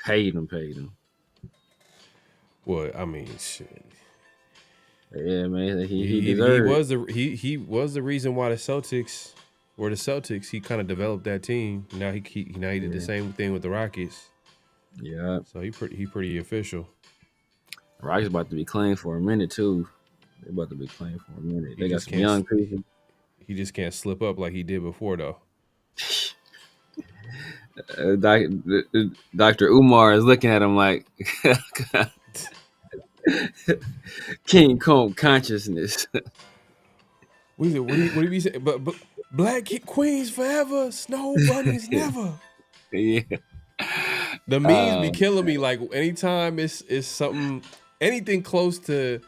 Paid him. Well, I mean, shit. Yeah, man. He He deserved it. was the reason why the Celtics were the Celtics. He kind of developed that team. Now he did the same thing with the Rockets. Yeah. So he pretty official. Rockets about to be claimed for a minute too. They about to be claimed for a minute. They got some can't young people. He just can't slip up like he did before though. Dr. Umar is looking at him like King Kong consciousness. What do you say? But Black Queens forever, Snow Bunnies never. Yeah. The memes be killing me. Like anytime it's something, anything close to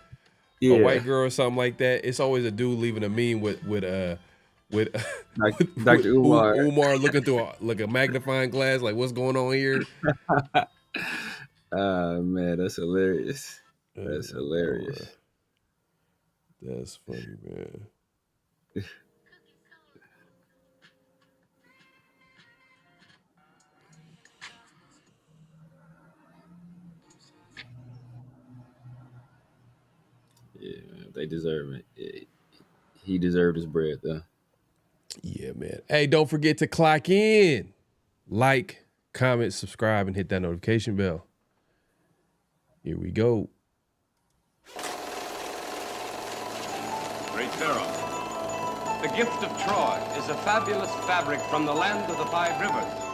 a white girl or something like that, it's always a dude leaving a meme with Dr. Umar. Umar looking through a magnifying glass, like what's going on here? Man, that's hilarious. That's hilarious. That's funny, man. Yeah, man, they deserve it. He deserved his bread, though. Yeah, man. Hey, don't forget to clock in, like, comment, subscribe, and hit that notification bell. Here we go. Great Pharaoh. The gift of Troy is a fabulous fabric from the land of the 5 rivers.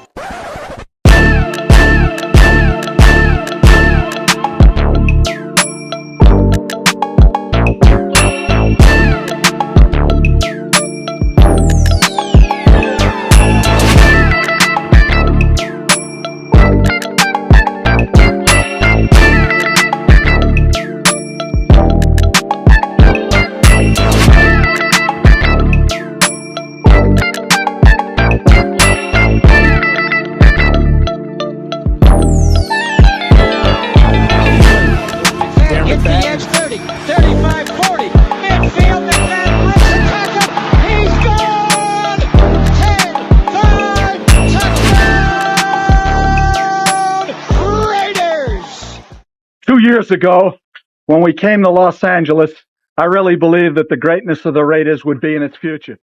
Years ago, when we came to Los Angeles, I really believed that the greatness of the Raiders would be in its future.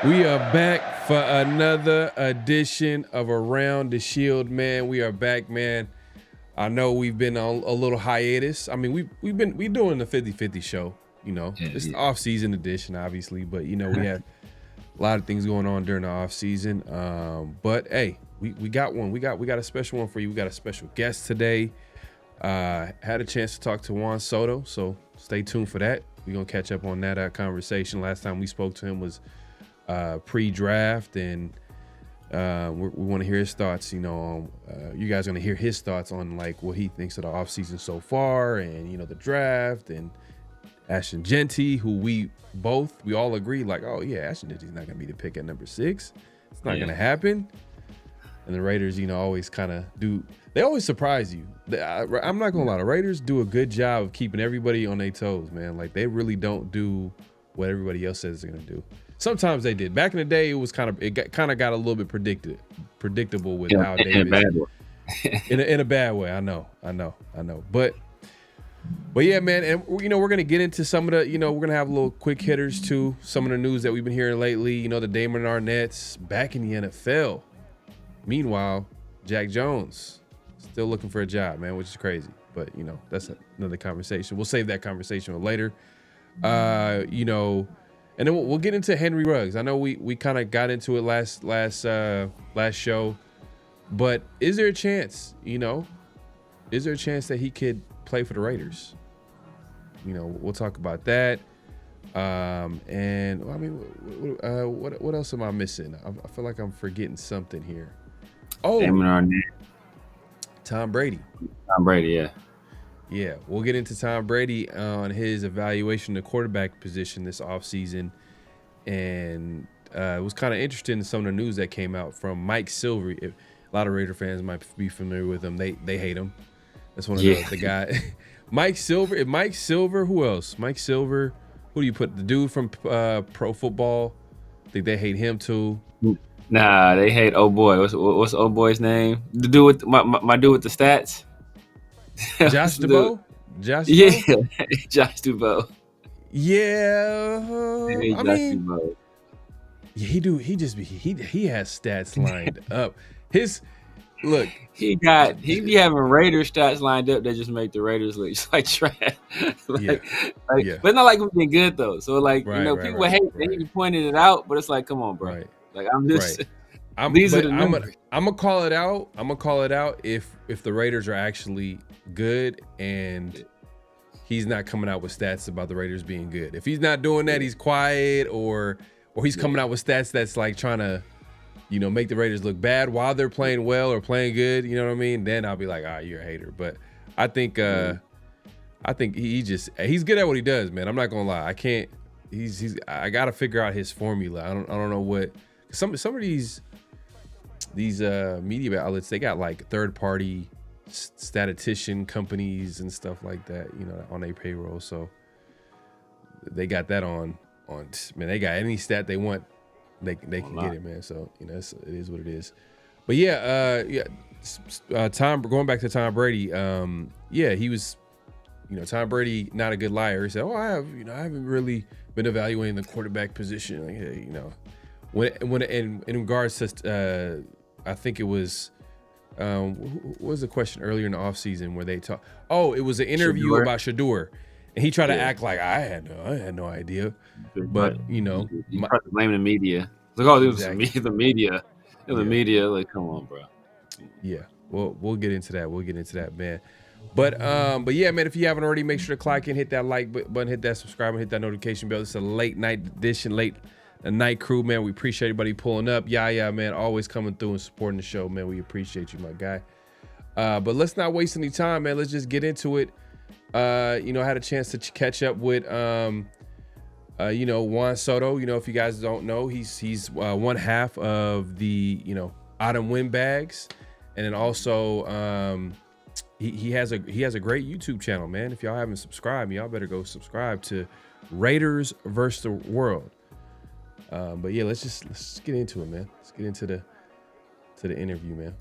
We are back for another edition of Around the Shield, man. We are back, man. I know we've been on a little hiatus. I mean, we doing the 50-50 show. You know, it's the off-season edition, obviously, but you know we had a lot of things going on during the off-season. But hey, we got one. We got a special one for you. We got a special guest today. Had a chance to talk to Juan Soto, so stay tuned for that. We're gonna catch up on that conversation. Last time we spoke to him was pre-draft, and we want to hear his thoughts. You know, you guys are gonna hear his thoughts on like what he thinks of the offseason so far, and you know the draft, and Ashton Genty, who we all agree like, oh yeah, Ashton Genty's not gonna be the pick at number 6. It's not gonna happen. And the Raiders, you know, always kind of they always surprise you. I'm not gonna lie, the Raiders do a good job of keeping everybody on their toes, man. Like they really don't do what everybody else says they're gonna do. Sometimes they did. Back in the day, it got a little bit predictable with how Davis. In a bad way. in a bad way. I know. But yeah, man, and you know we're gonna get into some of the, you know, we're gonna have a little quick hitters too. Some of the news that we've been hearing lately. You know, the Damon Arnett's back in the NFL. Meanwhile, Jack Jones still looking for a job, man, which is crazy. But you know, that's another conversation. We'll save that conversation for later. You know, and then we'll get into Henry Ruggs. I know we kind of got into it last show, but is there a chance? You know, is there a chance that he could play for the Raiders? You know, we'll talk about that. And I mean, what else am I missing? I feel like I'm forgetting something here. Oh, Tom Brady. Tom Brady, yeah. Yeah, we'll get into Tom Brady on his evaluation of the quarterback position this offseason. And it was kind of interesting in some of the news that came out from Mike Silver. A lot of Raider fans might be familiar with him. They hate him. That's one of the guy. Mike Silver, who else? Mike Silver, who do you put? The dude from Pro Football. I think they hate him too. Nah, they hate old boy. What's old boy's name? The dude with my dude with the stats. Josh Dubow? Josh Dubow. Yeah. I mean, Dubow. Yeah, he has stats lined up. He be having Raiders stats lined up that just make the Raiders look just like trash. But it's not like we've been good though. So like, people hate that he pointed it out, but it's like, come on, bro. Right. Like I'm just I'm gonna call it out. I'm gonna call it out if the Raiders are actually good and he's not coming out with stats about the Raiders being good. If he's not doing that, he's quiet or he's coming out with stats that's like trying to, you know, make the Raiders look bad while they're playing well or playing good. You know what I mean? Then I'll be like, you're a hater. But I think he's good at what he does, man. I'm not gonna lie. I gotta figure out his formula. I don't know what some of these media outlets, they got like third party statistician companies and stuff like that, you know, on their payroll. So they got that on man. They got any stat they want, they can get it, man. So you know, it is what it is. But going back to Tom Brady, he was, you know, Tom Brady, not a good liar. He said, I haven't really been evaluating the quarterback position. Like, hey, you know, when in regards to I think it was what was the question earlier in the offseason where they talked? Oh, it was an interview about Shador, and he tried to act like I had no idea. But you know, you blame the media. Like, oh, it was the media. The media, like, come on, bro. Yeah, we'll get into that. We'll get into that, man. But yeah, man, if you haven't already, make sure to click and hit that like button, hit that subscribe, and hit that notification bell. This is a late night edition, the night crew, man. We appreciate everybody pulling up. Yeah, man, always coming through and supporting the show, man. We appreciate you, my guy. But let's not waste any time, man. Let's just get into it. You know, I had a chance to catch up with you know, Juan Soto. You know, if you guys don't know, he's one half of the, you know, Autumn Windbags, and then also he has a great YouTube channel, man. If y'all haven't subscribed, y'all better go subscribe to Raiders vs. the World. But yeah, let's get into it, man. Let's get into the interview, man.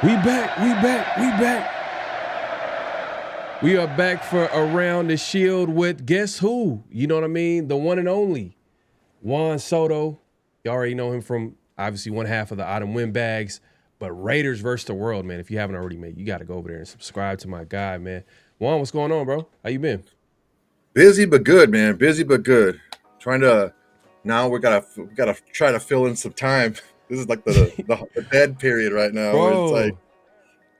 We back. We are back for Around the Shield with guess who? You know what I mean? The one and only Juan Soto. You already know him from obviously one half of the Autumn Windbags But Raiders versus the world, man. If you haven't already, made, you got to go over there and subscribe to my guy, man. Juan, what's going on, bro? How you been? Busy but good, man. Busy but good. Trying to now we gotta try to fill in some time. This is like the dead period right now, bro, where it's like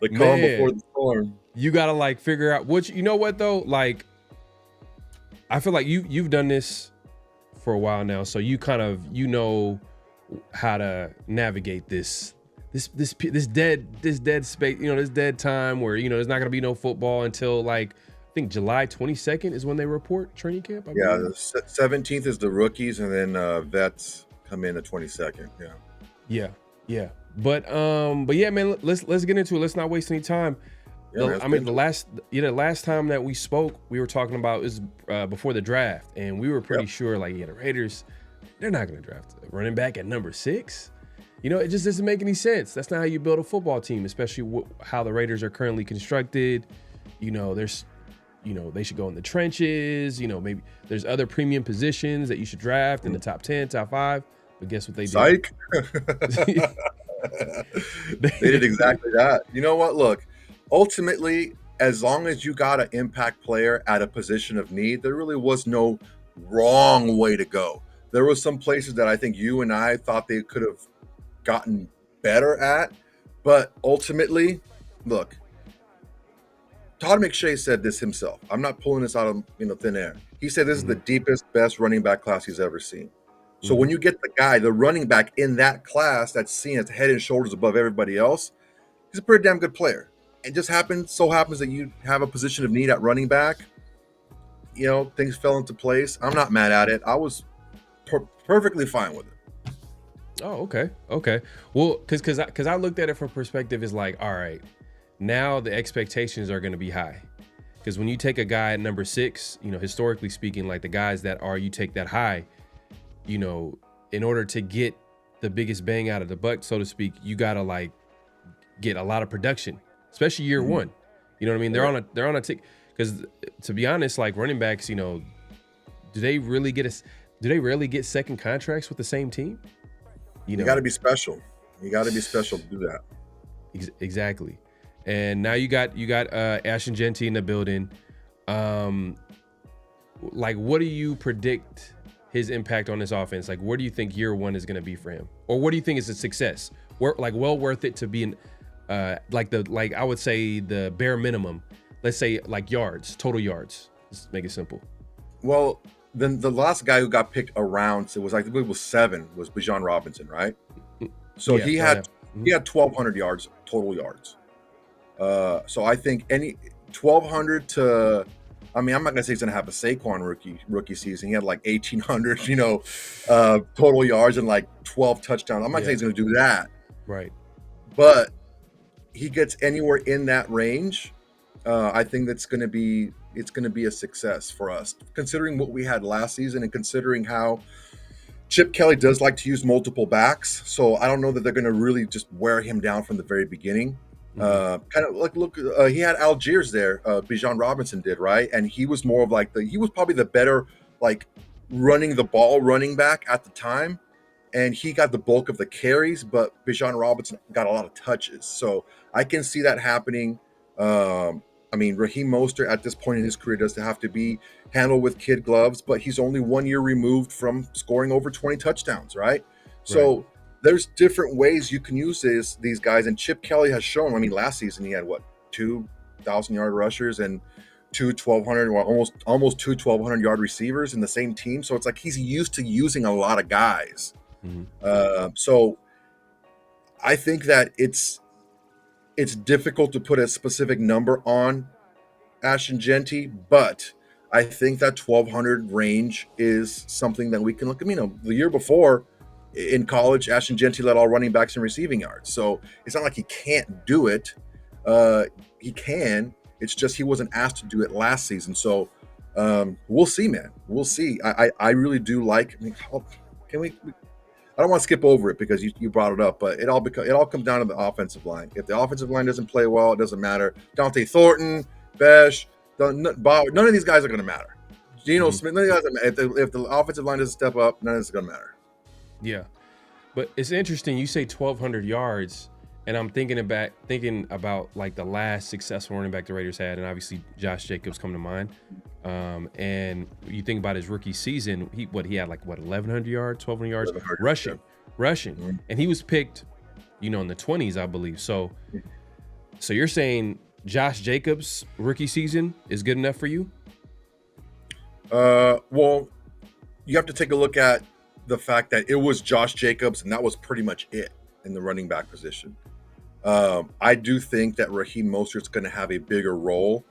the calm before the storm. You gotta like figure out which. You know what though? Like, I feel like you've done this for a while now, so you kind of know how to navigate this dead space, this dead time where there's not gonna be no football until like I think July 22nd is when they report training camp. Yeah, the 17th is the rookies, and then vets come in the 22nd. Yeah. But yeah, man, let's get into it. Let's not waste any time. Yeah, the last time that we spoke, we were talking about is before the draft, and we were pretty sure like the Raiders, they're not gonna draft a running back at number 6. It just doesn't make any sense. That's not how you build a football team, especially how the Raiders are currently constructed. There's, they should go in the trenches. Maybe there's other premium positions that you should draft in the top 10, top 5. But guess what they did? Psych. They did exactly that. You know what? Look, ultimately, as long as you got an impact player at a position of need, there really was no wrong way to go. There was some places that I think you and I thought they could have gotten better at, but ultimately, look, Todd McShay said this himself. I'm not pulling this out of thin air. He said this is the deepest, best running back class he's ever seen. So when you get the running back in that class that's seen as head and shoulders above everybody else, he's a pretty damn good player. It just so happens that you have a position of need at running back. Things fell into place. I'm not mad at it. I was perfectly fine with it. Oh, okay. Well, because I looked at it from perspective is like, all right, now the expectations are going to be high. Because when you take a guy at number 6, historically speaking, like the guys that you take that high, in order to get the biggest bang out of the buck, so to speak, you gotta like get a lot of production, especially year one. You know what I mean? They're on a tick. Because to be honest, like running backs, do they rarely get second contracts with the same team? You got to be special. You got to be special to do that. Exactly. And now you got Ashton Genty in the building. Like, what do you predict his impact on this offense? Like, where do you think year one is going to be for him? Or what do you think is a success? Well worth it to be I would say the bare minimum, let's say like total yards. Let's make it simple. Well, then the last guy who got picked around, it was I think it was 7, was Bijan Robinson, right? So he had 1,200 yards, total yards. So I think any 1,200 to, I'm not going to say he's going to have a Saquon rookie season. He had like 1,800, total yards and like 12 touchdowns. I'm not saying he's going to do that. Right. But he gets anywhere in that range. I think it's going to be a success for us, considering what we had last season and considering how Chip Kelly does like to use multiple backs. So I don't know that they're going to really just wear him down from the very beginning. Kind of like he had Algiers there. Bijan Robinson did, right? And he was more of he was probably the better like running the ball running back at the time, and he got the bulk of the carries. But Bijan Robinson got a lot of touches, so I can see that happening. Raheem Mostert at this point in his career doesn't have to be handled with kid gloves, but he's only 1 year removed from scoring over 20 touchdowns, right? So there's different ways you can use these guys, and Chip Kelly has shown. Last season he had 2 1,000-yard rushers and 2 1,200, almost 2 1,200-yard receivers in the same team. So it's like he's used to using a lot of guys. So I think that it's difficult to put a specific number on Ashton Genty, but I think that 1,200 range is something that we can look at. The year before, in college, Ashton Genty led all running backs in receiving yards. So it's not like he can't do it. He can. It's just he wasn't asked to do it last season. So we'll see, man. We'll see. I really do like. Can we? I don't want to skip over it because you brought it up, but it all comes down to the offensive line. If the offensive line doesn't play well, it doesn't matter. Dante Thornton, Besh, none of these guys are going to matter. Geno Smith, none of these guys. If the offensive line doesn't step up, none of this is going to matter. Yeah, but it's interesting. You say 1,200 yards, And I'm thinking about like the last successful running back the Raiders had, and obviously Josh Jacobs come to mind. And you think about his rookie season, he had like 1,100 yards, 1,200 yards rushing, and he was picked, in the 20s, I believe. So you're saying Josh Jacobs' rookie season is good enough for you? Well, you have to take a look at the fact that it was Josh Jacobs, and that was pretty much it in the running back position. I do think that Raheem Mostert's going to have a bigger role.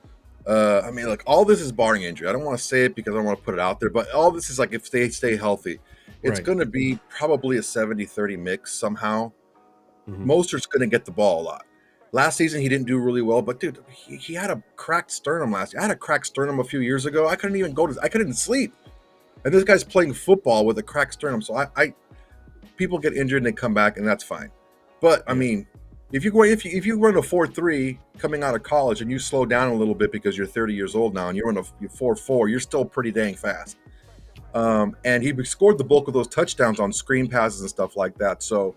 I mean, like, all this is barring injury. I don't want to say it because I don't want to put it out there, but all this is like if they stay healthy, it's going to be probably a 70-30 mix somehow. Mostert's going to get the ball a lot. Last season, he didn't do really well, but dude, he had a cracked sternum last year. I had a cracked sternum a few years ago. I couldn't sleep. And this guy's playing football with a cracked sternum. So people get injured and they come back, and that's fine. But I mean, if you run a 4.3 coming out of college and you slow down a little bit because you're 30 years old now and you're on a 4.4, you're still pretty dang fast. And he scored the bulk of those touchdowns on screen passes and stuff like that. So,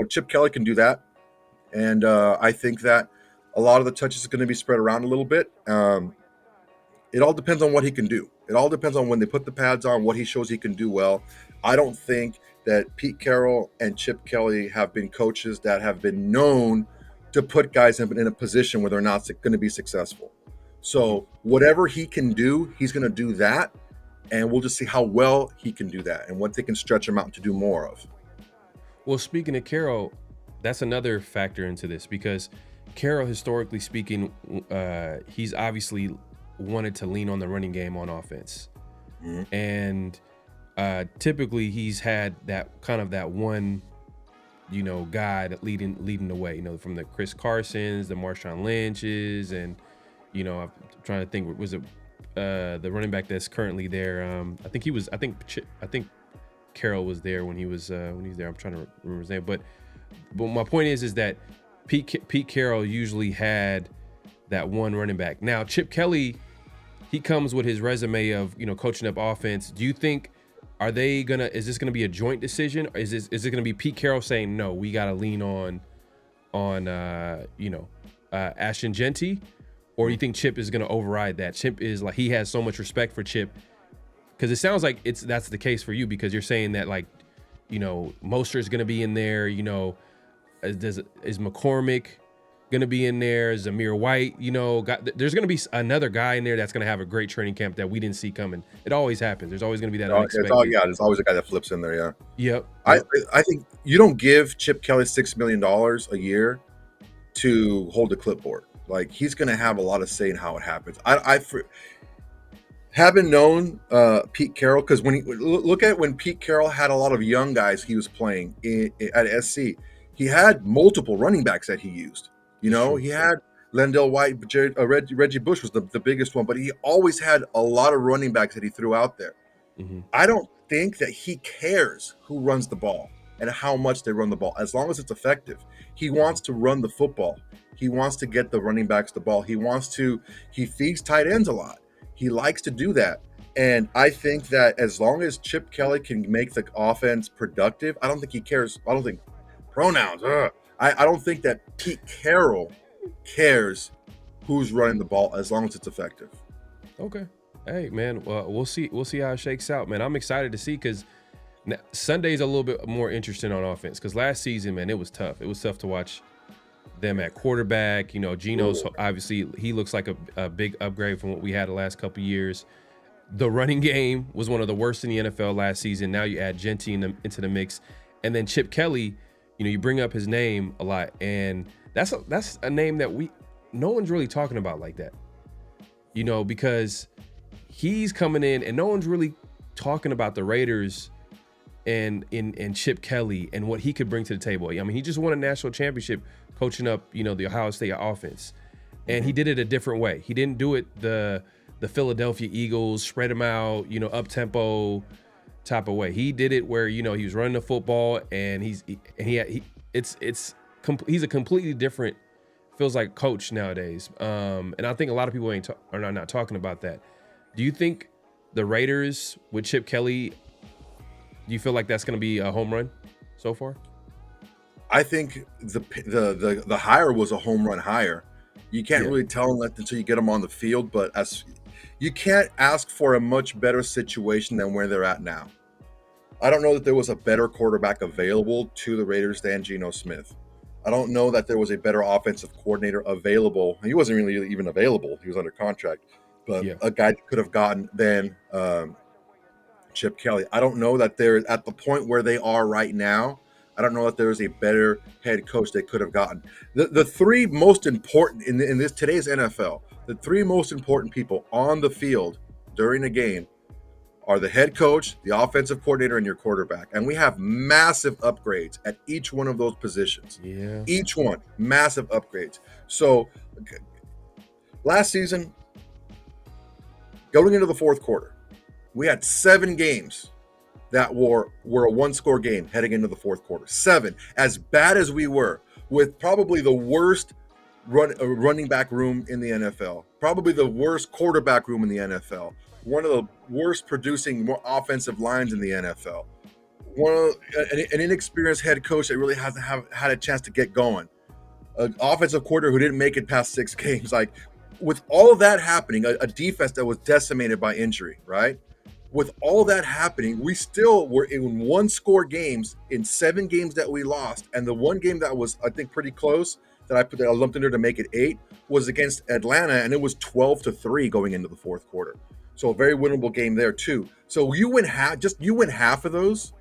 Chip Kelly can do that. And I think that a lot of the touches are going to be spread around a little bit. It all depends on what he can do. It all depends on when they put the pads on, what he shows he can do well. I don't think that Pete Carroll and Chip Kelly have been coaches that have been known to put guys in a position where they're not going to be successful. So whatever he can do, he's going to do that. And we'll just see how well he can do that and what they can stretch him out to do more of. Well, speaking of Carroll, that's another factor into this, because Carroll, historically speaking, he's obviously wanted to lean on the running game on offense. And typically he's had that one, guy that leading the way, from the Chris Carsons, the Marshawn Lynch's, and, I'm trying to think, was it the running back that's currently there? I think Carroll was there when he was there. I'm trying to remember his name, but my point is that Pete Carroll usually had that one running back. Now Chip Kelly, he comes with his resume of coaching up offense. Do you think is this gonna be a joint decision? Or is it gonna be Pete Carroll saying no, we gotta lean on Ashton Genty, or you think Chip is gonna override that? Chip is like, he has so much respect for Chip, because it sounds like that's the case for you, because you're saying that, like, Mostert is gonna be in there. Is McCormick gonna be in there? Zamir White, there's gonna be another guy in there that's gonna have a great training camp that we didn't see coming. It always happens. There's always gonna be that unexpected. There's always a guy that flips in there. Yeah. Yep. I think you don't give Chip Kelly $6 million a year to hold a clipboard. Like, he's gonna have a lot of say in how it happens. I haven't known Pete Carroll, because when Pete Carroll had a lot of young guys he was playing at SC, he had multiple running backs that he used. He had Lendell White, Reggie Bush was the biggest one, but he always had a lot of running backs that he threw out there. I don't think that he cares who runs the ball and how much they run the ball, as long as it's effective. He wants to run the football. He wants to get the running backs the ball. He feeds tight ends a lot. He likes to do that. And I think that as long as Chip Kelly can make the offense productive, I don't think he cares. I don't think pronouns. I don't think that Pete Carroll cares who's running the ball, as long as it's effective. Okay. Hey, man, we'll see how it shakes out, man. I'm excited to see, because Sunday's a little bit more interesting on offense, because last season, man, it was tough. It was tough to watch them at quarterback. Geno's, obviously, he looks like a big upgrade from what we had the last couple of years. The running game was one of the worst in the NFL last season. Now you add Genty into the mix. And then Chip Kelly, you bring up his name a lot, and that's a name that no one's really talking about like that, because he's coming in and no one's really talking about the Raiders and Chip Kelly and what he could bring to the table. I mean, he just won a national championship coaching up, the Ohio State offense, and he did it a different way. He didn't do it the Philadelphia Eagles, spread them out, up tempo type of way. He did it where, he was running the football, and he's a completely different, feels like, coach nowadays. And I think a lot of people are not talking about that. Do you think the Raiders with Chip Kelly, do you feel like that's going to be a home run so far? I think the hire was a home run hire. You can't really tell until you get them on the field, but you can't ask for a much better situation than where they're at now. I don't know that there was a better quarterback available to the Raiders than Geno Smith. I don't know that there was a better offensive coordinator available. He wasn't really even available. He was under contract, but a guy that could have gotten than Chip Kelly. I don't know that they're at the point where they are right now. I don't know that there's a better head coach they could have gotten. The three most important in this today's NFL, the three most important people on the field during a game are the head coach, the offensive coordinator, and your quarterback. And we have massive upgrades at each one of those positions. Yeah. Each one, massive upgrades. So last season, going into the fourth quarter, we had 7 games that were a one-score game heading into the fourth quarter. 7. As bad as we were, with probably the worst running back room in the NFL, probably the worst quarterback room in the NFL, one of the worst producing more offensive lines in the NFL, an inexperienced head coach that really hasn't had a chance to get going, an offensive coordinator who didn't make it past 6 games. Like, with all of that happening, a defense that was decimated by injury, right? With all that happening, we still were in one-score games in 7 games that we lost, and the one game that was, I think, pretty close that I lumped in there to make it 8 was against Atlanta, and it was 12-3 going into the fourth quarter. So a very winnable game there too. So you win half of those,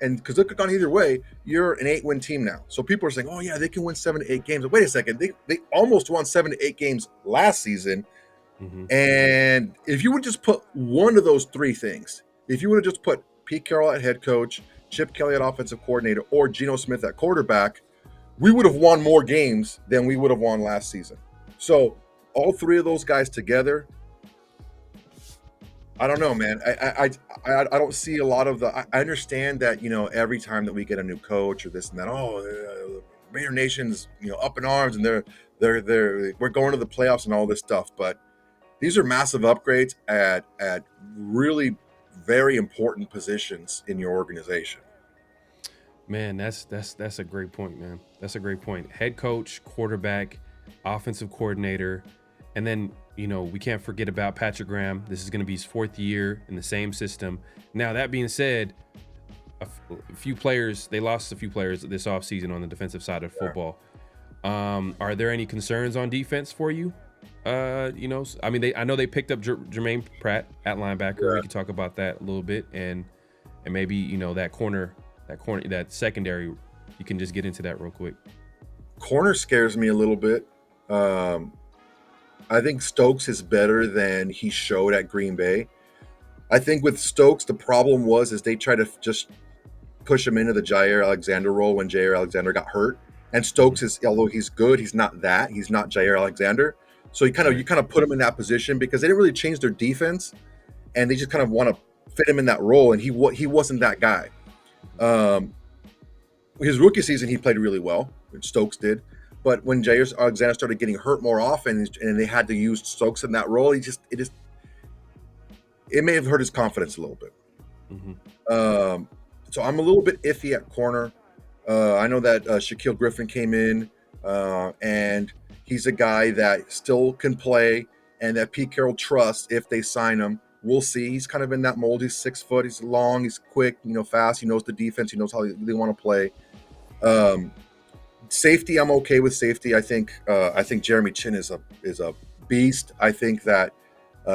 and because look on either way, you're an 8-win team now. So people are saying, "Oh yeah, they can win 7 to 8 games." But wait a second, they almost won 7 to 8 games last season. Mm-hmm. And if you would just put one of those 3 things, if you would have just put Pete Carroll at head coach, Chip Kelly at offensive coordinator, or Geno Smith at quarterback, we would have won more games than we would have won last season. So all 3 of those guys together, I don't know, man. I don't see a lot of the. I understand that, you know, every time that we get a new coach or this and that, Raider Nation's, you know, up in arms, and we're going to the playoffs and all this stuff. But these are massive upgrades at really very important positions in your organization. Man, that's a great point, man. That's a great point. Head coach, quarterback, offensive coordinator, and then, you know, we can't forget about Patrick Graham. This is going to be his 4th year in the same system. Now, that being said, a few players, they lost a few players this offseason on the defensive side of football. Are there any concerns on defense for you? You know, I mean, I know they picked up Jermaine Pratt at linebacker. Yeah. We can talk about that a little bit, and maybe, you know, that secondary. You can just get into that real quick. Corner scares me a little bit. I think Stokes is better than he showed at Green Bay. I think with Stokes, the problem is they tried to just push him into the Jair Alexander role when Jair Alexander got hurt. And Stokes is, although he's good, he's not Jair Alexander. So you kind of put him in that position because they didn't really change their defense, and they just kind of want to fit him in that role. And he wasn't that guy. His rookie season, he played really well, which Stokes did. But when Jair Alexander started getting hurt more often, and they had to use Stokes in that role, it may have hurt his confidence a little bit. Mm-hmm. So I'm a little bit iffy at corner. I know that Shaquille Griffin came in, and he's a guy that still can play, and that Pete Carroll trusts if they sign him. We'll see. He's kind of in that mold. He's 6 foot. He's long. He's quick. You know, fast. He knows the defense. He knows how they want to play. Safety, I'm okay with safety. I think Jeremy Chin is a beast. I think that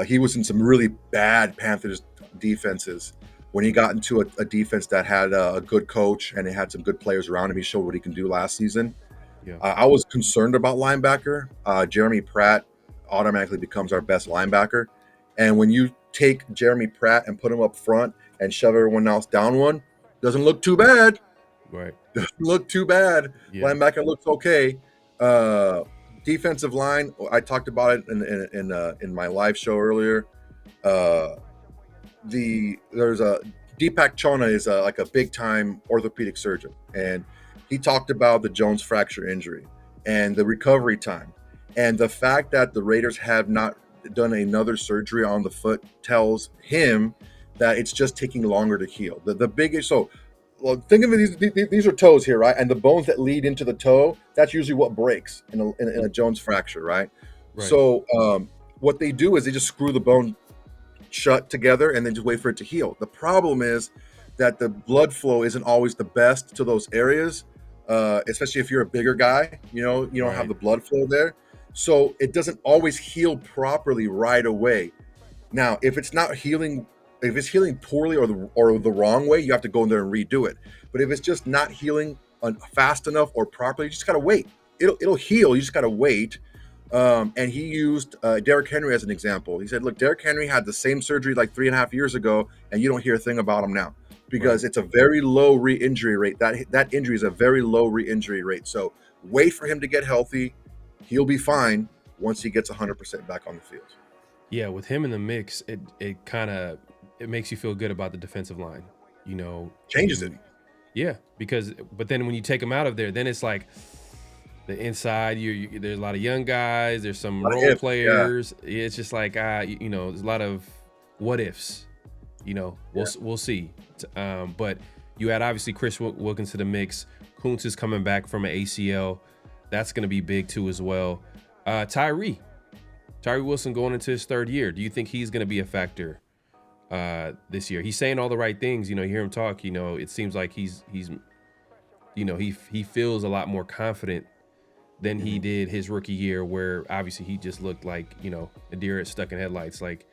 he was in some really bad Panthers defenses. When he got into a defense that had a good coach and it had some good players around him, he showed what he can do last season. Yeah. I was concerned about linebacker. Jeremy Pratt automatically becomes our best linebacker. And when you take Jeremy Pratt and put him up front and shove everyone else down one, doesn't look too bad. Right. Doesn't look too bad. Yeah. Linebacker looks okay. Defensive line, I talked about it in my live show earlier. There's a Deepak Chona is like a big time orthopedic surgeon, and he talked about the Jones fracture injury and the recovery time, and the fact that the Raiders have not done another surgery on the foot tells him that it's just taking longer to heal. The big issue. So well, think of it, these are toes here, right? And the bones that lead into the toe, that's usually what breaks in a Jones fracture, right? So what they do is they just screw the bone shut together and then just wait for it to heal. The problem is that the blood flow isn't always the best to those areas, especially if you're a bigger guy, you don't have the blood flow there. So it doesn't always heal properly right away. Now, if it's not healing, if it's healing poorly or the wrong way, you have to go in there and redo it. But if it's just not healing fast enough or properly, you just gotta wait. It'll heal. You just gotta wait. And he used Derrick Henry as an example. He said, "Look, Derrick Henry had the same surgery like 3.5 years ago, and you don't hear a thing about him now because it's a very low re-injury rate. That injury is a very low re-injury rate. So wait for him to get healthy. He'll be fine once he gets 100% back on the field." Yeah, with him in the mix, it makes you feel good about the defensive line. Changes it. Yeah, but then when you take him out of there, then it's like the inside. There's a lot of young guys. There's some role players. Yeah. It's just like there's a lot of what ifs. We'll see. But you add obviously Chris Wilkins to the mix. Kuntz is coming back from an ACL. That's going to be big too as well. Tyree Wilson going into his third year. Do you think he's going to be a factor this year? He's saying all the right things. You hear him talk. It seems like he feels a lot more confident than he did his rookie year, where obviously he just looked like a deer stuck in headlights. Like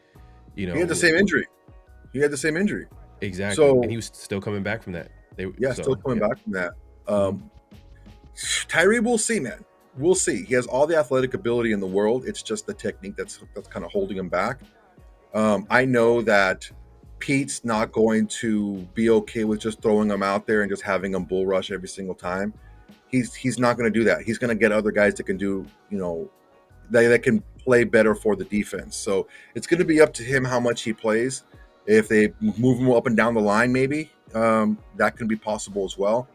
he had the same injury. Exactly. So, and he was still coming back from that. Still coming back from that. Tyree, we'll see, man. We'll see. He has all the athletic ability in the world. It's just the technique that's kind of holding him back. I know that Pete's not going to be okay with just throwing him out there and just having him bull rush every single time. He's not going to do that. He's going to get other guys that can do, that can play better for the defense. So it's going to be up to him how much he plays. If they move him up and down the line, maybe that can be possible as well.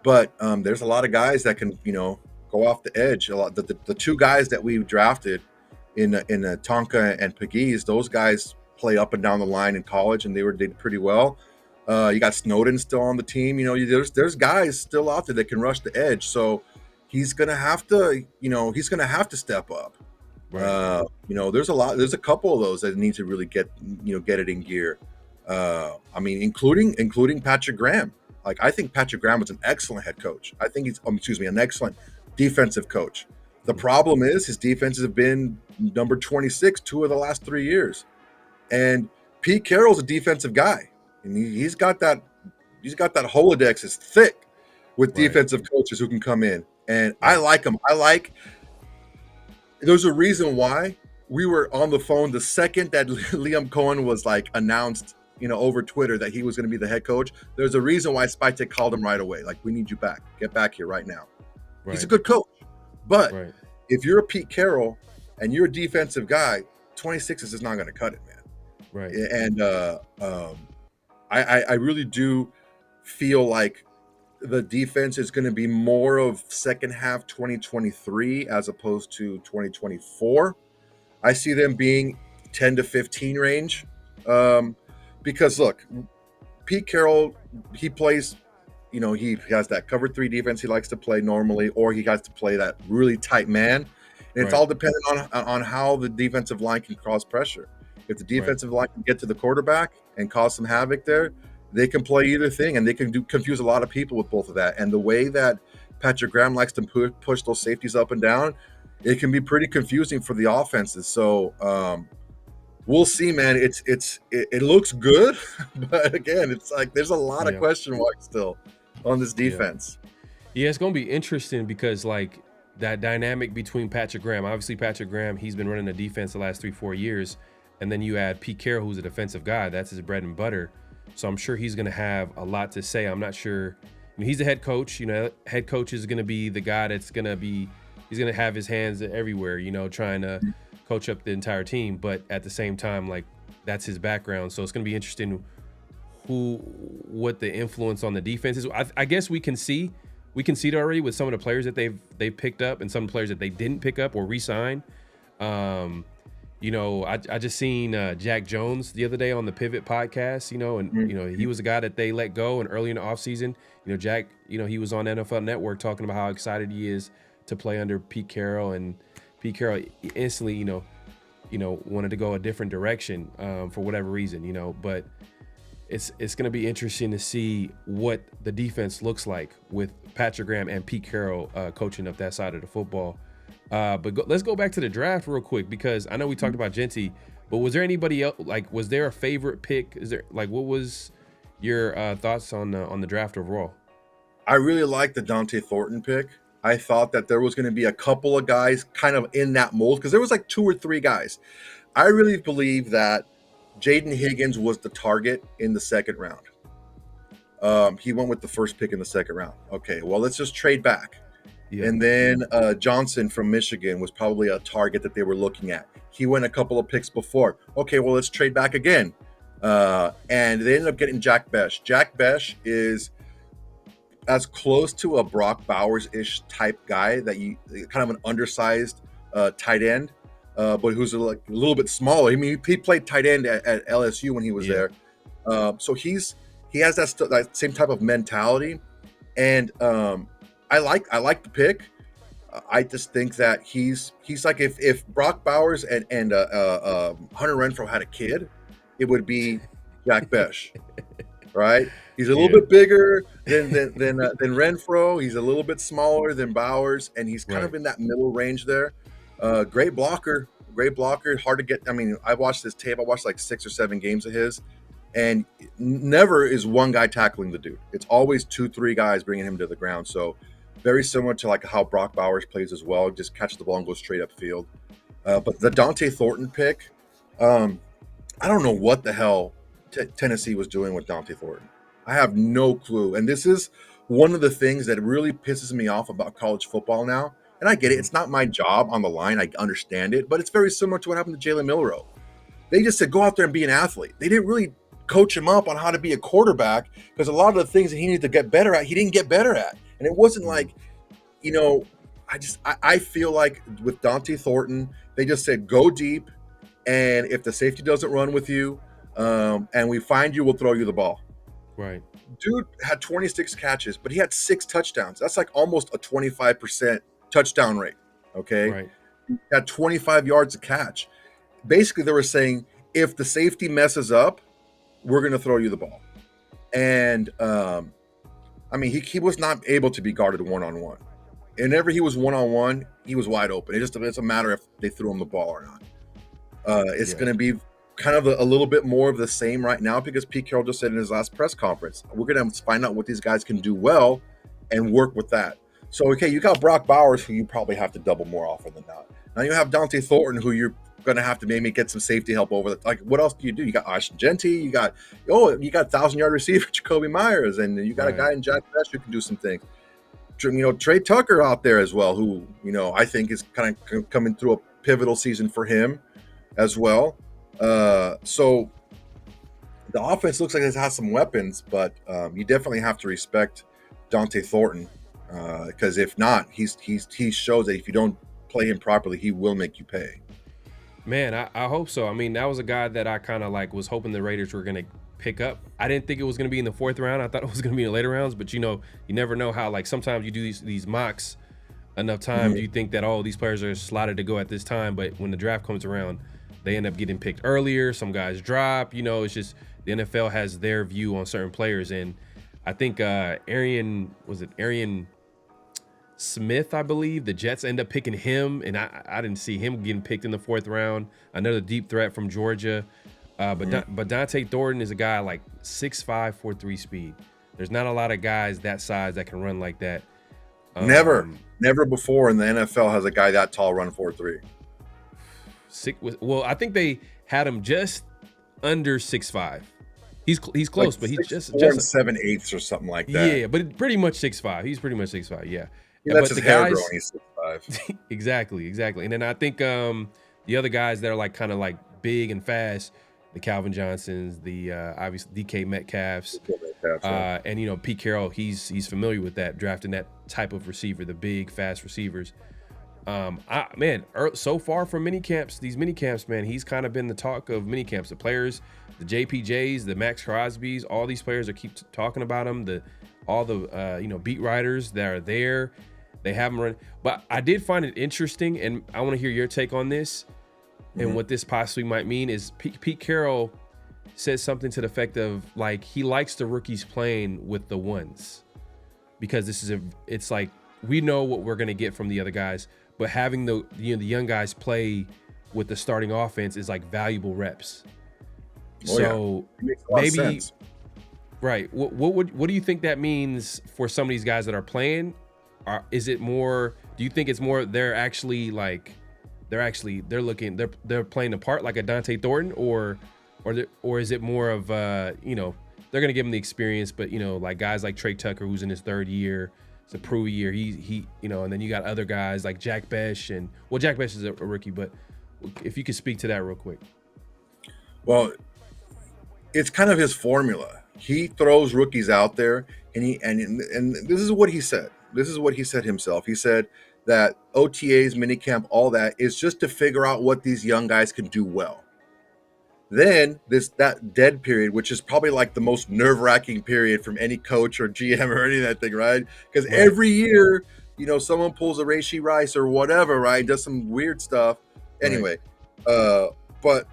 But there's a lot of guys that can, go off the edge. A lot. The two guys that we drafted in Tonka and Pegues, those guys play up and down the line in college, and they did pretty well. You got Snowden still on the team. There's guys still out there that can rush the edge. So he's gonna have to, step up. Right. There's a couple of those that need to really get it in gear. Including Patrick Graham. Like, I think Patrick Graham was an excellent head coach. I think he's an excellent defensive coach. The problem is his defenses have been number 26 2 of the last 3 years. And Pete Carroll's a defensive guy. And he's got that Rolodex is thick with defensive coaches who can come in. And I like him. There's a reason why we were on the phone the second that Liam Cohen was announced, over Twitter that he was going to be the head coach. There's a reason why Spytek called him right away. Like, we need you back. Get back here right now. Right. He's a good coach. But if you're a Pete Carroll and you're a defensive guy, 26 is just not going to cut it, man. Right. And I really do feel like the defense is going to be more of second half 2023 as opposed to 2024. I see them being 10 to 15 range. Because look, Pete Carroll, he plays, he has that cover 3 defense he likes to play normally, or he has to play that really tight man. And it's all dependent on how the defensive line can cause pressure. If the defensive line can get to the quarterback and cause some havoc there, they can play either thing, and they can confuse a lot of people with both of that. And the way that Patrick Graham likes to push those safeties up and down, it can be pretty confusing for the offenses. So we'll see, man. It looks good, but again, it's like there's a lot of question marks still on this defense. Yeah, it's going to be interesting because that dynamic between Patrick Graham, obviously Patrick Graham, he's been running the defense the last 3-4 years. And then you add Pete Carroll, who's a defensive guy. That's his bread and butter. So I'm sure he's going to have a lot to say. I'm not sure. He's the head coach. Head coach is going to be the guy that's going to be – he's going to have his hands everywhere, trying to coach up the entire team. But at the same time, that's his background. So it's going to be interesting what the influence on the defense is. I guess we can see it already with some of the players that they've picked up and some players that they didn't pick up or re-sign. I just seen Jack Jones the other day on the Pivot podcast, and he was a guy that they let go, and early in the offseason, Jack, he was on NFL Network talking about how excited he is to play under Pete Carroll, and Pete Carroll instantly, wanted to go a different direction for whatever reason, but it's going to be interesting to see what the defense looks like with Patrick Graham and Pete Carroll coaching up that side of the football. Let's go back to the draft real quick, because I know we talked about Genty, but was there anybody else? Like, was there a favorite pick? What was your thoughts on the draft overall? I really like the Dante Thornton pick. I thought that there was going to be a couple of guys kind of in that mold, because there was like 2 or 3 guys. I really believe that Jaden Higgins was the target in the second round. He went with the first pick in the second round. Okay, well, let's just trade back. Yeah. And then Johnson from Michigan was probably a target that they were looking at. He went a couple of picks before. Okay, well, let's trade back again. And they ended up getting Jack Besh. Jack Besh is as close to a Brock Bowers-ish type guy, that you kind of an undersized tight end, but who's a little bit smaller. I mean, he played tight end at LSU when he was there. So he has that same type of mentality. And I like the pick. I just think that he's like if Brock Bowers and Hunter Renfrow had a kid, it would be Jack Besh, right? He's a little bit bigger than Renfrow. He's a little bit smaller than Bowers, and he's kind of in that middle range there. Great blocker. Hard to get. I mean, I watched this tape. I watched like 6 or 7 games of his, and never is one guy tackling the dude. It's always 2, 3 guys bringing him to the ground. So very similar to like how Brock Bowers plays as well. Just catch the ball and go straight upfield. But the Dante Thornton pick, I don't know what the hell Tennessee was doing with Dante Thornton. I have no clue. And this is one of the things that really pisses me off about college football now. And I get it. It's not my job on the line. I understand it. But it's very similar to what happened to Jalen Milroe. They just said, go out there and be an athlete. They didn't really coach him up on how to be a quarterback, because a lot of the things that he needed to get better at, he didn't get better at. And it wasn't like, I feel like with Dante Thornton, they just said, go deep. And if the safety doesn't run with you and we find you, we'll throw you the ball. Right. Dude had 26 catches, but he had 6 touchdowns. That's like almost a 25% touchdown rate. Okay. Right. He had 25 yards a catch. Basically, they were saying, if the safety messes up, we're going to throw you the ball. And, I mean, he was not able to be guarded one-on-one. And whenever he was one-on-one, he was wide open. It's a matter if they threw him the ball or not. It's going to be kind of a little bit more of the same right now, because Pete Carroll just said in his last press conference, we're going to find out what these guys can do well and work with that. So, okay, you got Brock Bowers, who you probably have to double more often than not. Now you have Dante Thornton, who you're going to have to maybe get some safety help over. Like, what else do? You got Ashton Genty. You got 1,000-yard receiver Jacoby Myers, and you got a guy in Jack Besh who can do some things. Trey Tucker out there as well, who I think is kind of coming through a pivotal season for him as well. So the offense looks like it has some weapons, but you definitely have to respect Dante Thornton, because if not, he shows that if you don't play him properly, he will make you pay. Man, I hope so. I mean, that was a guy that I kind of was hoping the Raiders were going to pick up. I didn't think it was going to be in the 4th round. I thought it was going to be in the later rounds, but you never know how, sometimes you do these mocks enough times, you think that, these players are slotted to go at this time, but when the draft comes around, they end up getting picked earlier. Some guys drop, it's just the NFL has their view on certain players. And I think Arian Smith, I believe, the Jets end up picking him, and I didn't see him getting picked in the 4th round. Another deep threat from Georgia. But Dante Thornton is a guy 6'5", 4'3" speed. There's not a lot of guys that size that can run like that. Never before in the NFL has a guy that tall run 4'3". Well, I think they had him just under 6'5". He's close, but he's just 7/8 or something like that. Yeah, but pretty much 6'5". He's pretty much 6'5". Yeah. That's his hair growing. He's 6'5". Exactly. And then I think the other guys that are kind of big and fast, the Calvin Johnsons, the obviously DK Metcalfs, and Pete Carroll, he's familiar with that, drafting that type of receiver, the big fast receivers. So far from these mini camps, man, he's kind of been the talk of mini camps. The players, the JPJs, the Max Crosbys, all these players are keep talking about him. All the beat writers that are there, they have him run. But I did find it interesting, and I want to hear your take on this and what this possibly might mean. Is Pete Carroll says something to the effect of, like, he likes the rookies playing with the ones because it's like we know what we're gonna get from the other guys. But having the young guys play with the starting offense is like valuable reps. So maybe, right? What do you think that means for some of these guys that are playing? Is it more? Do you think it's more they're playing the part like a Dante Thornton, or is it more of they're gonna give him the experience, but like guys like Trey Tucker, who's in his third year. It's a pro year. He and then you got other guys like Jack Besh Jack Besh is a rookie, but if you could speak to that real quick. Well, it's kind of his formula. He throws rookies out there, and this is what he said. This is what he said himself. He said that OTAs, minicamp, all that is just to figure out what these young guys can do well. Then that dead period, which is probably like the most nerve-wracking period from any coach or GM or anything, right? Because every year, someone pulls a Rashee Rice or whatever, right? Does some weird stuff. Anyway, but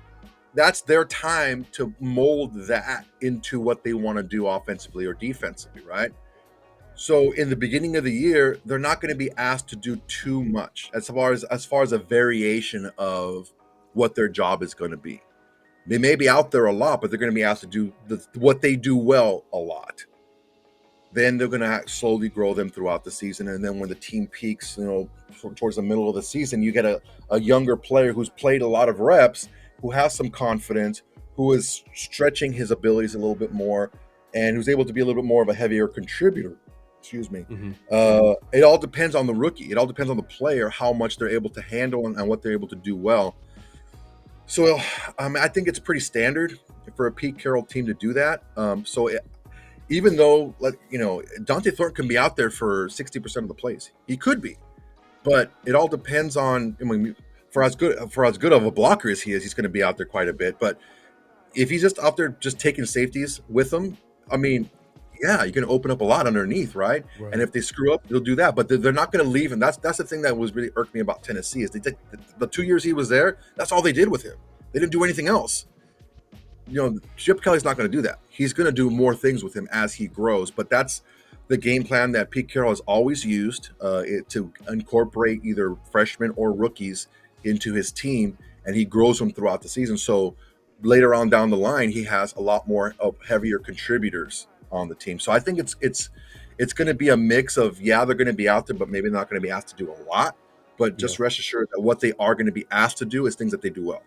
that's their time to mold that into what they want to do offensively or defensively, right? So in the beginning of the year, they're not going to be asked to do too much as far as a variation of what their job is going to be. They may be out there a lot, but they're going to be asked to do what they do well a lot. Then they're going to slowly grow them throughout the season. And then when the team peaks, towards the middle of the season, you get a younger player who's played a lot of reps, who has some confidence, who is stretching his abilities a little bit more, and who's able to be a little bit more of a heavier contributor. Excuse me. It all depends on the rookie. It all depends on the player, how much they're able to handle and what they're able to do well. So I think it's pretty standard for a Pete Carroll team to do that. Even though, Dante Thornton can be out there for 60% of the plays, he could be, but it all depends on. For as good of a blocker as he is, he's going to be out there quite a bit. But if he's just out there just taking safeties with them, yeah, you can open up a lot underneath, right? And if they screw up, they'll do that. But they're not going to leave him. That's the thing that was really irked me about Tennessee is the 2 years he was there, that's all they did with him. They didn't do anything else. Chip Kelly's not going to do that. He's going to do more things with him as he grows. But that's the game plan that Pete Carroll has always used to incorporate either freshmen or rookies into his team, and he grows them throughout the season. So later on down the line, he has a lot more of heavier contributors on the team. So I think it's going to be a mix of, they're going to be out there, but maybe not going to be asked to do a lot. But just rest assured that what they are going to be asked to do is things that they do well.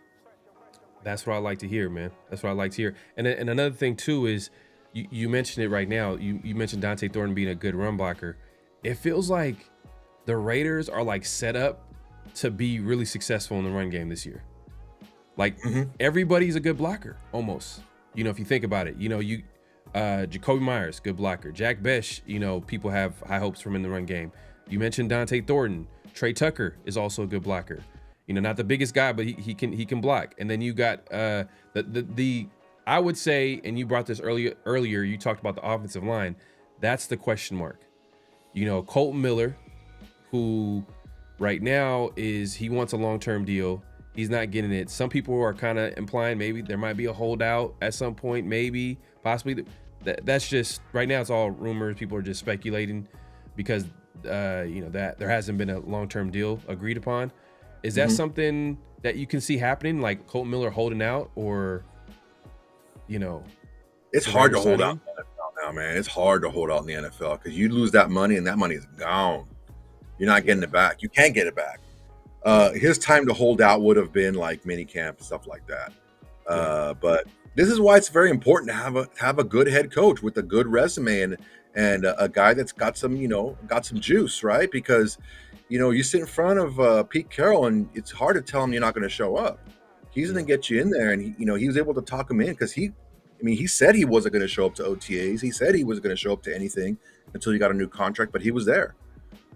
That's what I like to hear, man. That's what I like to hear. And another thing too is you mentioned it right now. You mentioned Dante Thornton being a good run blocker. It feels like the Raiders are like set up to be really successful in the run game this year. Like everybody's a good blocker almost. If you think about it, Jacoby Myers, good blocker. Jack Besh, people have high hopes from in the run game. You mentioned Dante Thornton. Trey Tucker is also a good blocker. Not the biggest guy, but he can block. And then you got the I would say, and you brought this earlier, you talked about the offensive line. That's the question mark. Colton Miller, who right now he wants a long-term deal. He's not getting it. Some people are kind of implying maybe there might be a holdout at some point, maybe, possibly. That's just, right now it's all rumors. People are just speculating because, that there hasn't been a long-term deal agreed upon. Is that something that you can see happening, like Colton Miller holding out, or, It's hard to hold out in the NFL now, man. It's hard to hold out in the NFL because you lose that money and that money is gone. You're not getting it back. You can't get it back. His time to hold out would have been like minicamp and stuff like that. But this is why it's very important to have a good head coach with a good resume and a guy that's got some juice, right? Because you sit in front of Pete Carroll and it's hard to tell him you're not going to show up. He's going to get you in there, and he was able to talk him in because he said he wasn't going to show up to OTAs. He said he wasn't going to show up to anything until he got a new contract, but he was there.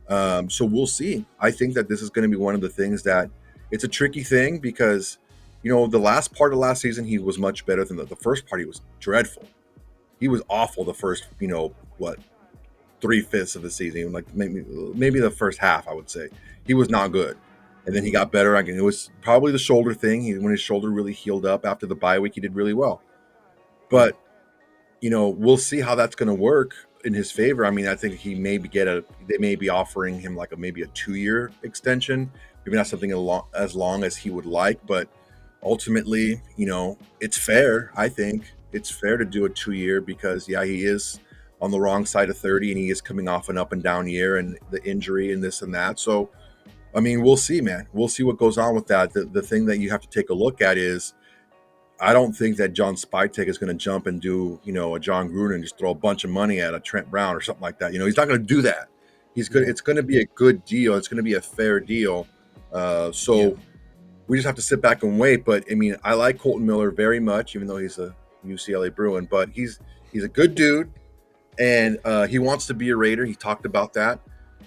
So we'll see. I think that this is going to be one of the things that it's a tricky thing because, the last part of last season, he was much better than the first part. He was dreadful. He was awful the first, 3/5 of the season, like maybe the first half, I would say. He was not good. And then he got better. Again, it was probably the shoulder thing. When his shoulder really healed up after the bye week, he did really well. But, we'll see how that's going to work in his favor. I mean, I think he maybe they may be offering him like maybe a 2-year extension, maybe not something as long as he would like, but ultimately, it's fair. I think it's fair to do a 2-year because he is on the wrong side of 30 and he is coming off an up and down year and the injury and this and that. So, I mean, we'll see, man. We'll see what goes on with that. The thing that you have to take a look at is, I don't think that John Spytek is going to jump and do, a John Gruden and just throw a bunch of money at a Trent Brown or something like that. He's not going to do that. It's going to be a good deal. It's going to be a fair deal. We just have to sit back and wait. But I mean, I like Colton Miller very much, even though he's a UCLA Bruin. But he's a good dude, and he wants to be a Raider. He talked about that.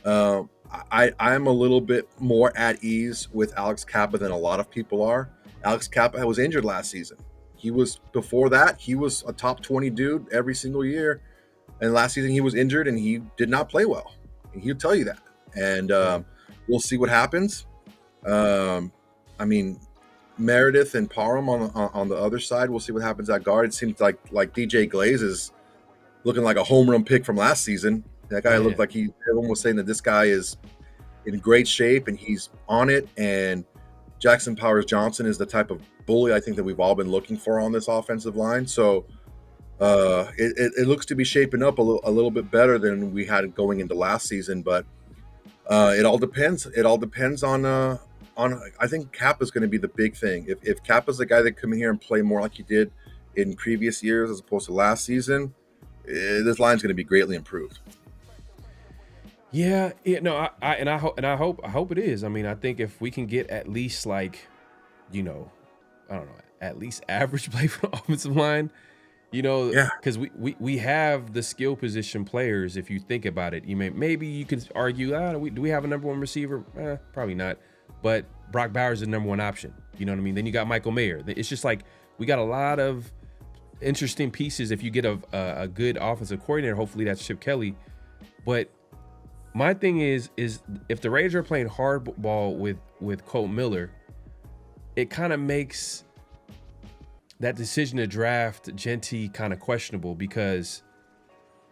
I am a little bit more at ease with Alex Kappa than a lot of people are. Alex Kappa was injured last season. Before that, he was a top 20 dude every single year. And last season he was injured and he did not play well. And he'll tell you that. And we'll see what happens. I mean, Meredith and Parham on the other side, we'll see what happens at guard. It seems like DJ Glaze is looking like a home run pick from last season. That guy looked like everyone was saying that this guy is in great shape and he's on it. And Jackson Powers Johnson is the type of bully I think that we've all been looking for on this offensive line. So it looks to be shaping up a little bit better than we had going into last season. But it all depends. It all depends on I think Kappa's going to be the big thing. If Kappa's the guy that come in here and play more like he did in previous years as opposed to last season, this line's going to be greatly improved. Yeah, I hope it is. I mean, I think if we can get at least at least average play for the offensive line, because we have the skill position players. If you think about it, maybe you could argue, do we have a number one receiver? Probably not. But Brock Bowers is the number one option. You know what I mean? Then you got Michael Mayer. It's just like we got a lot of interesting pieces. If you get a good offensive coordinator, hopefully that's Chip Kelly. But my thing is if the Raiders are playing hardball with Colton Miller, it kind of makes that decision to draft Genty kind of questionable because,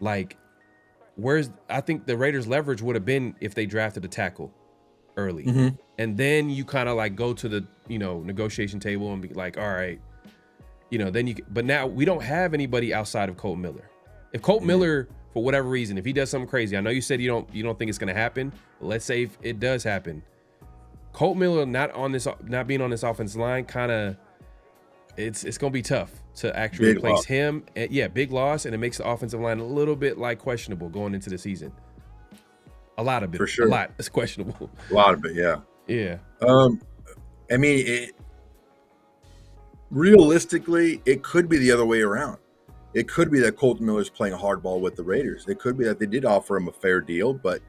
I think the Raiders' leverage would have been if they drafted a tackle early. Mm-hmm. And then you kind of go to the, negotiation table and be like, all right, then but now we don't have anybody outside of Colton Miller. If Colton Miller, for whatever reason, if he does something crazy, I know you said you don't think it's going to happen, but let's say if it does happen, Colton Miller not being on this offensive line, kind of, it's going to be tough to actually replace him. And, big loss, and it makes the offensive line a little bit questionable going into the season. A lot of it, for sure. A lot is questionable. A lot of it, yeah. Yeah. I mean, realistically, it could be the other way around. It could be that Colton Miller's playing hardball with the Raiders. It could be that they did offer him a fair deal, but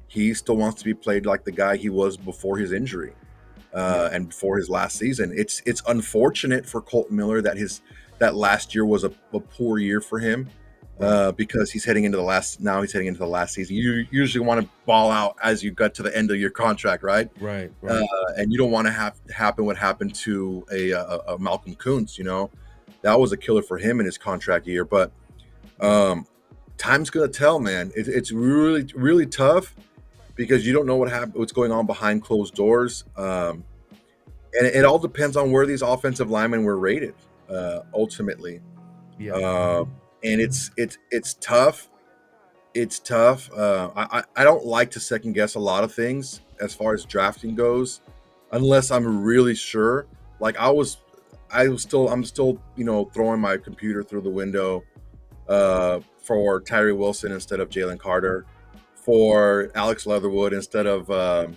he still wants to be played like the guy he was before his injury and before his last season. It's unfortunate for Colton Miller that last year was a poor year for him because he's heading into the last season. You usually want to ball out as you got to the end of your contract, right? Right. And you don't want to have happen what happened to a Malcolm Kuntz, That was a killer for him in his contract year, but time's gonna tell, man. It's really, really tough because you don't know what's going on behind closed doors, and it all depends on where these offensive linemen were rated ultimately. Yeah. And it's tough. It's tough. I don't like to second guess a lot of things as far as drafting goes, unless I'm really sure. I'm still, throwing my computer through the window for Tyree Wilson instead of Jalen Carter, for Alex Leatherwood instead of I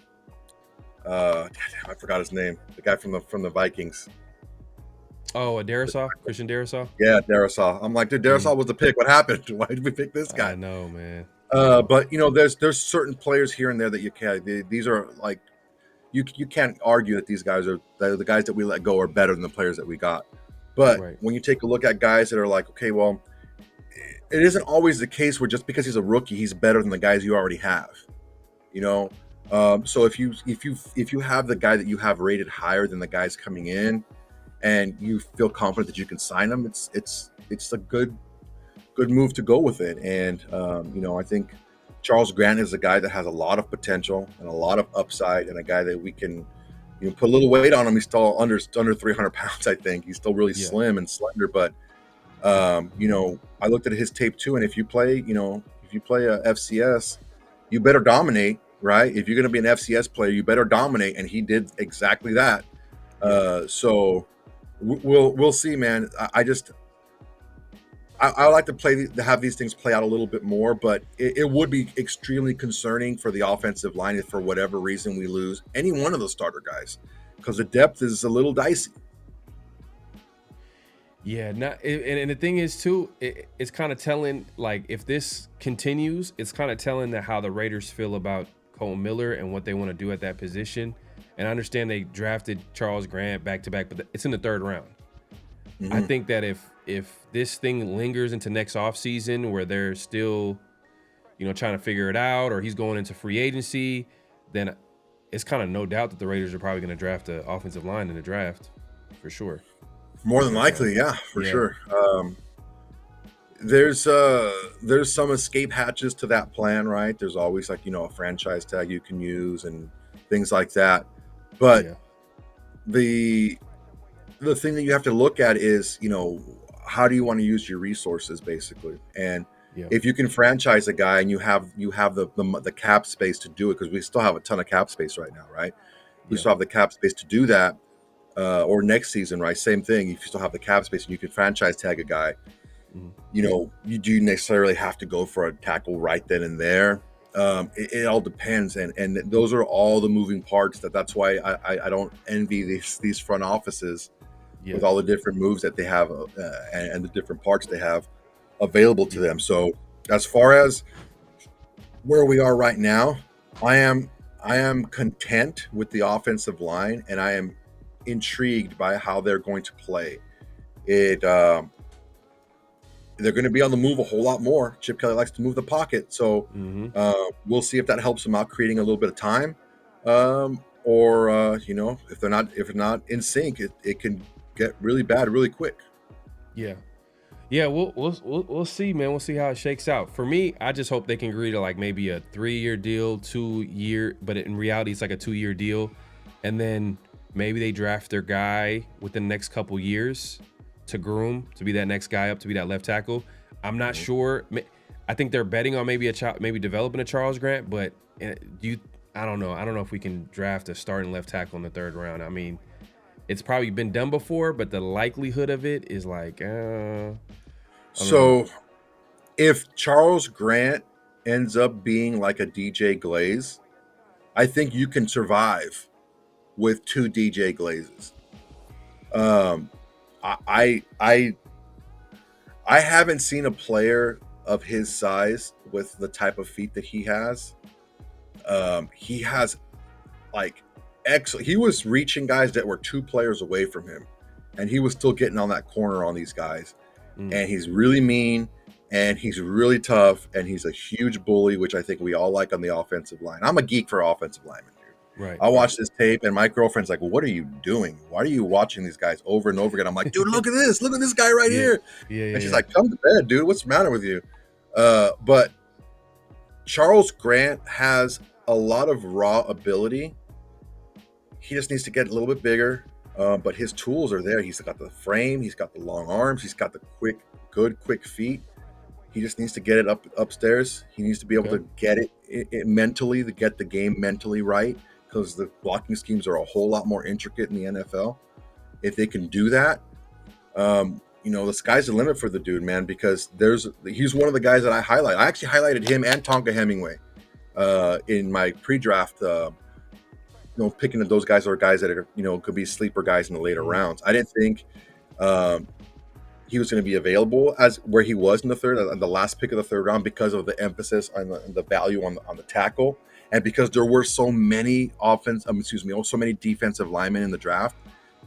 forgot his name, the guy from the Vikings. Oh, Darrisaw, Christian Darrisaw. Yeah, Darrisaw. I'm like, dude, Darrisaw was the pick. What happened? Why did we pick this guy? I know, man. But there's certain players here and there that you can't. These are like you can't argue that these guys are the guys that we let go are better than the players that we got. But Right. when you take a look at guys that are like, okay, well, it isn't always the case where just because he's a rookie, he's better than the guys you already have. So if you have the guy that you have rated higher than the guys coming in, and you feel confident that you can sign them, it's a good move to go with it. And I think Charles Grant is a guy that has a lot of potential and a lot of upside, and a guy that we can put a little weight on him. He's still under 300 pounds. I think he's still really slim and slender, but I looked at his tape too, and if you play a FCS, you better dominate, right? If you're going to be an FCS player, you better dominate, and he did exactly that. So we'll see, man. I like to have these things play out a little bit more, but it would be extremely concerning for the offensive line if for whatever reason we lose any one of those starter guys, because the depth is a little dicey. Yeah, and the thing is too, it's kind of telling, like, if this continues, it's kind of telling that how the Raiders feel about Cole Miller and what they want to do at that position. And I understand they drafted Charles Grant back to back, but it's in the third round. Mm-hmm. I think that if this thing lingers into next offseason where they're still, trying to figure it out, or he's going into free agency, then it's kind of no doubt that the Raiders are probably going to draft an offensive line in the draft for sure. More than likely, yeah, for sure. There's some escape hatches to that plan, right? There's always a franchise tag you can use and things like that. But the thing that you have to look at is, how do you want to use your resources, basically? And if you can franchise a guy and you have the cap space to do it, because we still have a ton of cap space right now, right? We still have the cap space to do that. Or next season, right? Same thing. If you still have the cap space and you can franchise tag a guy, you do necessarily have to go for a tackle right then and there. It all depends, and those are all the moving parts. That's why I don't envy these front offices with all the different moves that they have and the different parts they have available to them. So as far as where we are right now, I am content with the offensive line, and I am intrigued by how they're going to play it. They're going to be on the move a whole lot more. Chip Kelly likes to move the pocket, so we'll see if that helps them out, creating a little bit of time, or if they're not in sync, it can get really bad really quick. We'll see, man. We'll see how it shakes out. For me, I just hope they can agree to like maybe a 3-year deal, 2-year, but in reality it's like a 2-year deal, and then maybe they draft their guy within the next couple years to groom to be that next guy up, to be that left tackle. I'm not sure. I think they're betting on maybe developing a Charles Grant, but I don't know. I don't know if we can draft a starting left tackle in the third round. I mean, it's probably been done before, but the likelihood of it is like, so if Charles Grant ends up being like a DJ Glaze, I think you can survive with 2 DJ Glazes. I haven't seen a player of his size with the type of feet that he has. He has he was reaching guys that were 2 players away from him, and he was still getting on that corner on these guys. And he's really mean, and he's really tough, and he's a huge bully, which I think we all like on the offensive line. I'm a geek for offensive linemen. Right. I watch this tape, and my girlfriend's like, well, what are you doing? Why are you watching these guys over and over again? I'm like, dude, look at this guy right here. And she's like, come to bed, dude. What's the matter with you? But Charles Grant has a lot of raw ability. He just needs to get a little bit bigger, but his tools are there. He's got the frame. He's got the long arms. He's got the quick feet. He just needs to get it upstairs. He needs to be able to get it mentally, to get the game mentally right, because the blocking schemes are a whole lot more intricate in the NFL. If they can do that, the sky's the limit for the dude, man, because he's one of the guys that I highlight. I actually highlighted him and Tonka Hemingway in my pre-draft, picking that those guys are guys that are, could be sleeper guys in the later rounds. I didn't think he was going to be available as where he was in the last pick of the third round, because of the emphasis on the value on the tackle, and because there were so many so many defensive linemen in the draft.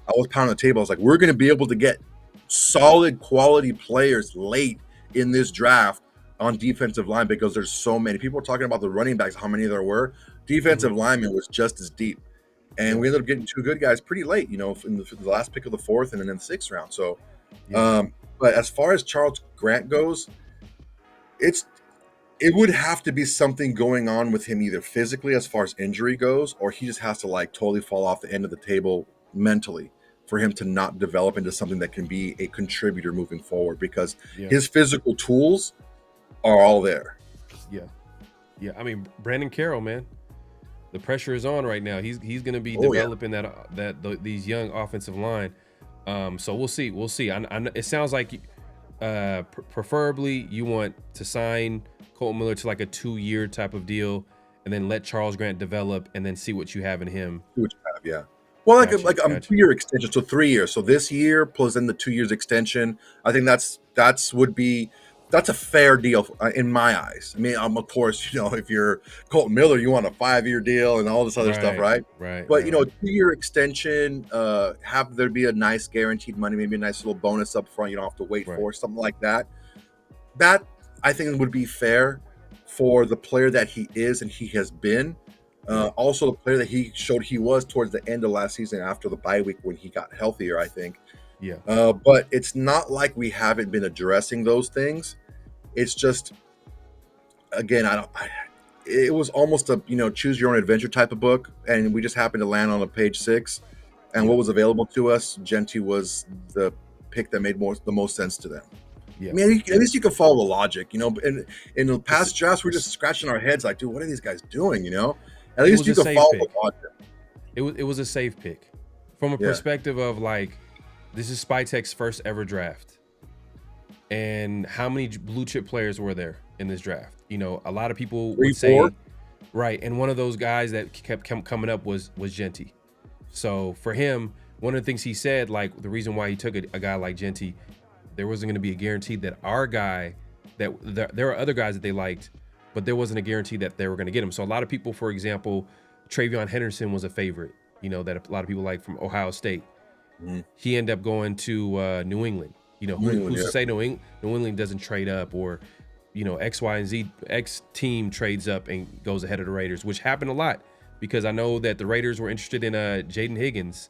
I was pounding the table. I was like, we're going to be able to get solid quality players late in this draft on defensive line, because there's so many. People are talking about the running backs, how many there were. Defensive linemen was just as deep. And we ended up getting two good guys pretty late, in the last pick of the fourth and then in the sixth round. So, but as far as Charles Grant goes, it would have to be something going on with him, either physically as far as injury goes, or he just has to like totally fall off the end of the table mentally for him to not develop into something that can be a contributor moving forward, because his physical tools are all there. Yeah. I mean, Brandon Carroll, man, the pressure is on right now. He's going to be developing these young offensive line. So we'll see. It sounds like preferably you want to sign Colton Miller to like a 2-year type of deal, and then let Charles Grant develop, and then see what you have in him. See what you have, yeah. Well, like a 2-year extension, so 3 years. So this year plus then the 2 years extension. I think that's a fair deal in my eyes. I mean, of course, if you're Colton Miller, you want a 5-year deal and all this other stuff, right? Right. But 2-year extension, have there be a nice guaranteed money, maybe a nice little bonus up front. You don't have to wait for something like that. That I think would be fair for the player that he is and he has been. Also, the player that he showed he was towards the end of last season after the bye week when he got healthier, I think. Yeah. But it's not like we haven't been addressing those things. It's just, again, it was almost a choose your own adventure type of book, and we just happened to land on a page 6. And what was available to us, Genty was the pick that made the most sense to them. Yeah. I mean, at least you can follow the logic, In the past drafts, we're just scratching our heads like, dude, what are these guys doing? At least you can follow the logic. It was a safe pick from a perspective of like, this is Spytek's first ever draft. And how many blue chip players were there in this draft? A lot of people would say, right. And one of those guys that kept coming up was Genty. So for him, one of the things he said, like the reason why he took a guy like Genty, there wasn't going to be a guarantee that our guy, that there are other guys that they liked, but there wasn't a guarantee that they were going to get him. So a lot of people, for example, Travion Henderson was a favorite, that a lot of people like from Ohio State. Mm-hmm. He ended up going to New England. Who's to say New England doesn't trade up, or X, Y, and Z, X team trades up and goes ahead of the Raiders, which happened a lot, because I know that the Raiders were interested in Jaden Higgins,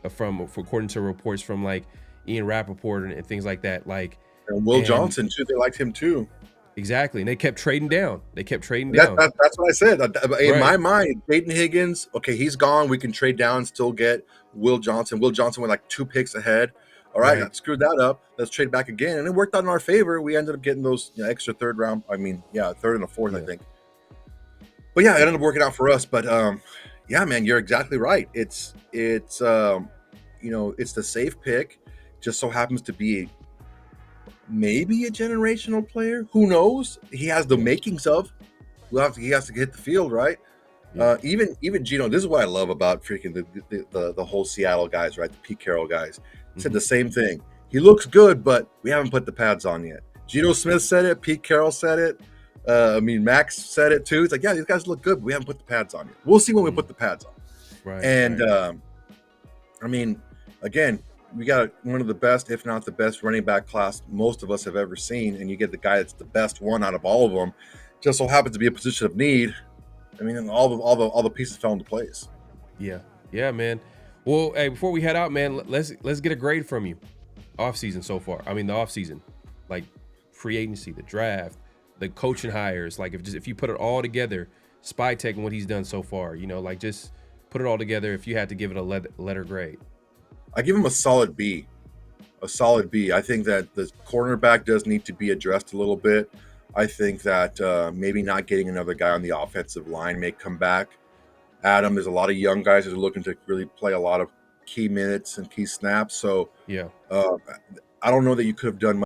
according to reports from like Ian Rappaport and things like that. Like, and Will Johnson too, they liked him too. Exactly, and they kept trading down. That's what I said. In my mind, Jaden Higgins, okay, he's gone. We can trade down and still get Will Johnson. Will Johnson went like 2 picks ahead. All right, I screwed that up. Let's trade back again. And it worked out in our favor. We ended up getting those extra third round. I mean, third and a fourth, I think. But it ended up working out for us. But man, you're exactly right. It's the safe pick. Just so happens to be maybe a generational player. Who knows? He has the makings of. He has to hit the field, right? Yeah. Even Gino, this is what I love about freaking the whole Seattle guys, right? The Pete Carroll guys. Said the same thing. He looks good, but we haven't put the pads on yet. Geno Smith said it. Pete Carroll said it. Max said it too. It's like, these guys look good, but we haven't put the pads on yet. We'll see when we put the pads on. Right. And again, we got one of the best, if not the best, running back class most of us have ever seen, and you get the guy that's the best one out of all of them. Just so happens to be a position of need. I mean, all the pieces fell into place. Yeah, man. Well, hey, before we head out, man, let's get a grade from you. Off season so far. I mean, the off season, like free agency, the draft, the coaching hires. Like if you put it all together, Spytek and what he's done so far, just put it all together. If you had to give it a letter grade, I give him a solid B. A solid B. I think that the cornerback does need to be addressed a little bit. I think that maybe not getting another guy on the offensive line may come back. Adam, there's a lot of young guys that are looking to really play a lot of key minutes and key snaps. So I don't know that you could have done much